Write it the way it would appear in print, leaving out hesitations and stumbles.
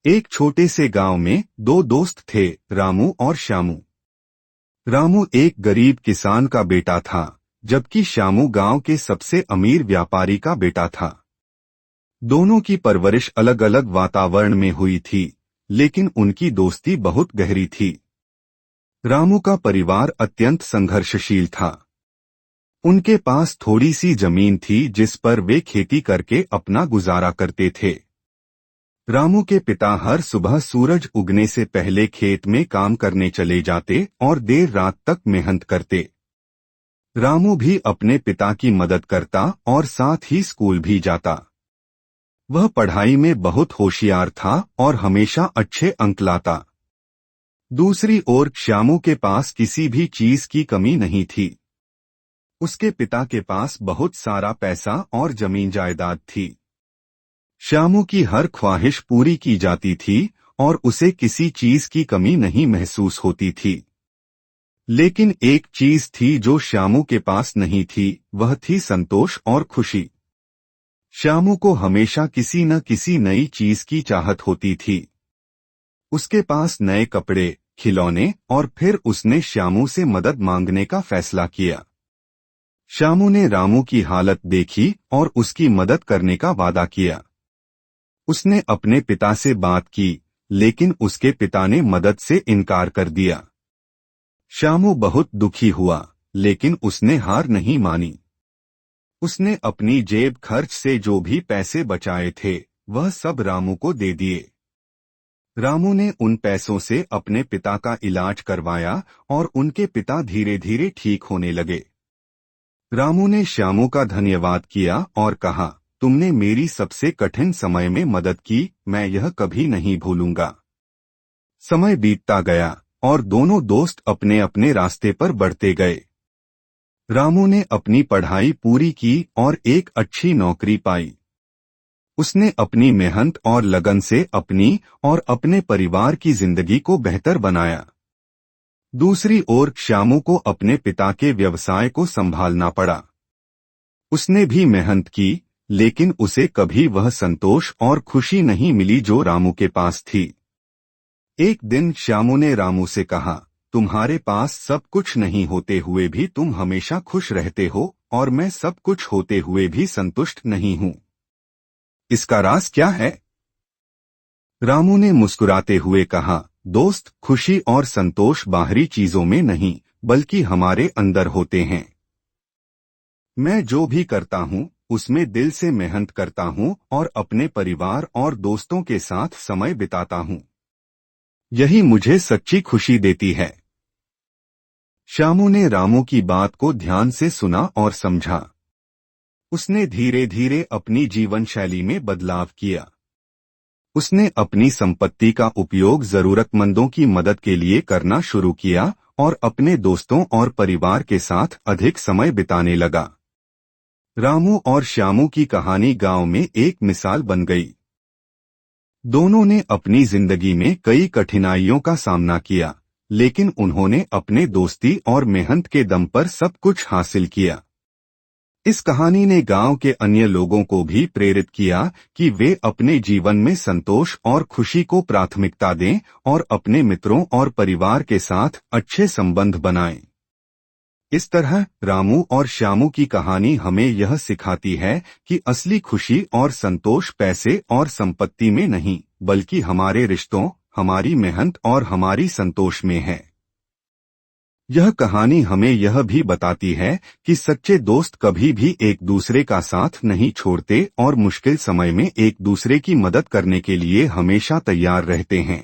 एक छोटे से गांव में दो दोस्त थे, रामू और श्यामू। रामू एक गरीब किसान का बेटा था, जबकि श्यामू गांव के सबसे अमीर व्यापारी का बेटा था। दोनों की परवरिश अलग अलग वातावरण में हुई थी, लेकिन उनकी दोस्ती बहुत गहरी थी। रामू का परिवार अत्यंत संघर्षशील था। उनके पास थोड़ी सी जमीन थी जिस पर वे खेती करके अपना गुजारा करते थे। रामू के पिता हर सुबह सूरज उगने से पहले खेत में काम करने चले जाते और देर रात तक मेहनत करते। रामू भी अपने पिता की मदद करता और साथ ही स्कूल भी जाता। वह पढ़ाई में बहुत होशियार था और हमेशा अच्छे अंक लाता। दूसरी ओर श्यामू के पास किसी भी चीज की कमी नहीं थी। उसके पिता के पास बहुत सारा पैसा और जमीन जायदाद थी। श्यामू की हर ख्वाहिश पूरी की जाती थी और उसे किसी चीज की कमी नहीं महसूस होती थी। लेकिन एक चीज थी जो श्यामू के पास नहीं थी, वह थी संतोष और खुशी। श्यामू को हमेशा किसी न किसी नई चीज की चाहत होती थी। उसके पास नए कपड़े, खिलौने और फिर उसने श्यामू से मदद मांगने का फैसला किया। श्यामू ने रामू की हालत देखी और उसकी मदद करने का वादा किया। उसने अपने पिता से बात की, लेकिन उसके पिता ने मदद से इनकार कर दिया। श्यामू बहुत दुखी हुआ, लेकिन उसने हार नहीं मानी। उसने अपनी जेब खर्च से जो भी पैसे बचाए थे, वह सब रामू को दे दिए। रामू ने उन पैसों से अपने पिता का इलाज करवाया और उनके पिता धीरे धीरे ठीक होने लगे। रामू ने श्यामू का धन्यवाद किया और कहा, तुमने मेरी सबसे कठिन समय में मदद की, मैं यह कभी नहीं भूलूंगा। समय बीतता गया और दोनों दोस्त अपने अपने रास्ते पर बढ़ते गए। रामू ने अपनी पढ़ाई पूरी की और एक अच्छी नौकरी पाई। उसने अपनी मेहनत और लगन से अपनी और अपने परिवार की जिंदगी को बेहतर बनाया। दूसरी ओर श्यामू को अपने पिता के व्यवसाय को संभालना पड़ा। उसने भी मेहनत की, लेकिन उसे कभी वह संतोष और खुशी नहीं मिली जो रामू के पास थी। एक दिन श्यामू ने रामू से कहा, तुम्हारे पास सब कुछ नहीं होते हुए भी तुम हमेशा खुश रहते हो और मैं सब कुछ होते हुए भी संतुष्ट नहीं हूं। इसका राज क्या है? रामू ने मुस्कुराते हुए कहा, दोस्त, खुशी और संतोष बाहरी चीजों में नहीं, बल्कि हमारे अंदर होते हैं। मैं जो भी करता हूं, उसमें दिल से मेहनत करता हूं और अपने परिवार और दोस्तों के साथ समय बिताता हूं। यही मुझे सच्ची खुशी देती है। श्यामू ने रामू की बात को ध्यान से सुना और समझा। उसने धीरे धीरे अपनी जीवन शैली में बदलाव किया। उसने अपनी संपत्ति का उपयोग जरूरतमंदों की मदद के लिए करना शुरू किया और अपने दोस्तों और परिवार के साथ अधिक समय बिताने लगा। रामू और श्यामू की कहानी गांव में एक मिसाल बन गई। दोनों ने अपनी जिंदगी में कई कठिनाइयों का सामना किया, लेकिन उन्होंने अपने दोस्ती और मेहनत के दम पर सब कुछ हासिल किया। इस कहानी ने गांव के अन्य लोगों को भी प्रेरित किया कि वे अपने जीवन में संतोष और खुशी को प्राथमिकता दें और अपने मित्रों और परिवार के साथ अच्छे संबंध बनाएं। इस तरह रामू और श्यामू की कहानी हमें यह सिखाती है कि असली खुशी और संतोष पैसे और संपत्ति में नहीं, बल्कि हमारे रिश्तों, हमारी मेहनत और हमारी संतोष में है। यह कहानी हमें यह भी बताती है कि सच्चे दोस्त कभी भी एक दूसरे का साथ नहीं छोड़ते और मुश्किल समय में एक दूसरे की मदद करने के लिए हमेशा तैयार रहते हैं।